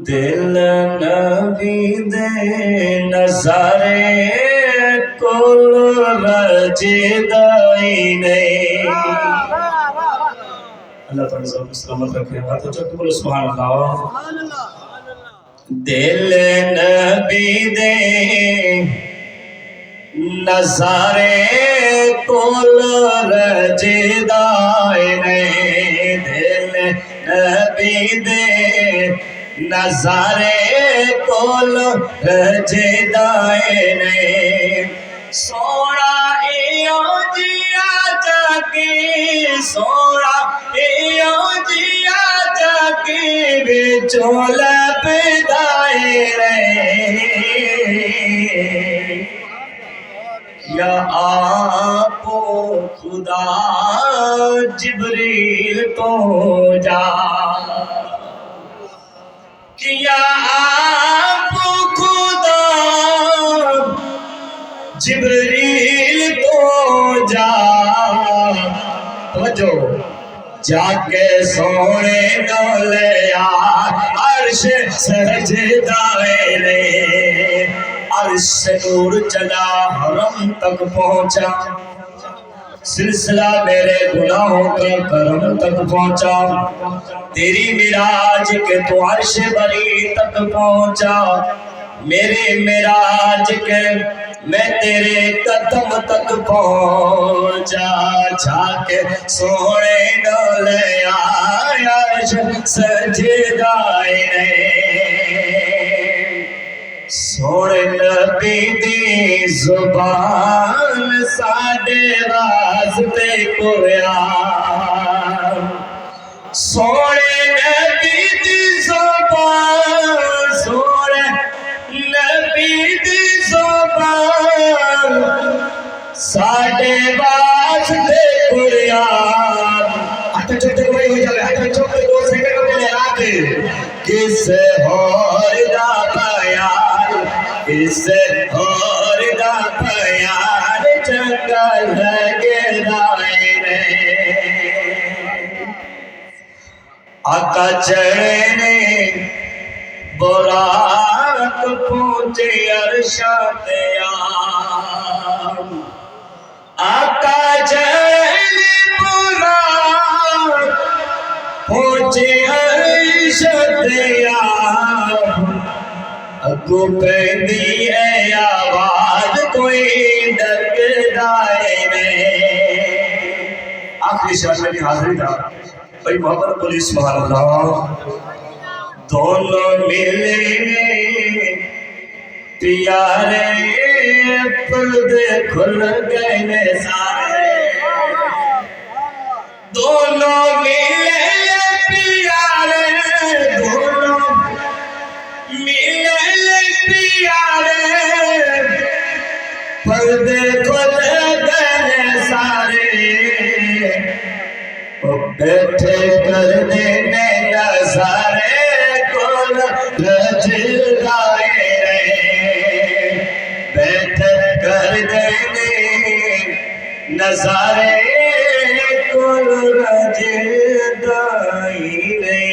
दिल नबी दे नज़ारे कोल रजदा ही नहीं। अल्लाह ताला सबको सलामत रखे। हाथ उठा के बोलो सुभान अल्लाह। दिल नबी दे नज़ारे कोल रजदा ही नहीं। दिल नबी दे नज़ारे कोल रजदाए ने। सोना इयो जिया जाके, सोना इयो जिया जाके विचों लपदाए रे। या आपो खुदा जिब्रील तो जा, किया आप खुदा जिब्रील तो जा। तवज्जो जाके सोने डोले अर्श सजदाए रे। अर्श नूर चला हरम तक पहुंचा, सिलसिला मेरे गुनाहों का करम तक पहुंचा। तेरी मिराज के तो अर्श बरी तक पहुंचा। मेरे मिराज के मैं तेरे कदम तक पहुंचा। जाके सोने डोले अर्श सजदाए रे। सोने नबी दी जुबान साडे वास्ते कुरान। सोने नबी दी जुबान, सोने नबी दी जुबान साडे वास्ते कुरान। हाथ चुकते कोई हो जाए, हाथ चुकते 2 सेकंड के लिए आके किसे और दा बयान, किसे और दा बयान चंगा लगे राय रे। आका चढ़े ने बुराक पहुंचे अर्शा ते आम। आका चढ़े ने बुराक पहुंचे अर्शा ते आम। अगो पैंदी है आवाज कोई डरदाए ने। आखिरी शेर मेरी हाजिरी था भाई मोहम्मद पुलिस सुभान अल्लाह। दोनों मिले प्यारे पर्दे खुल गए ने सारे। दोनों मिले प्यारे, दोनों मिले प्यारे पर्दे खुल गए सारे। बैठे कर देने नज़ारे कोल रजदाए रे। बैठे कर देने नज़ारे कोल रजदाए रे।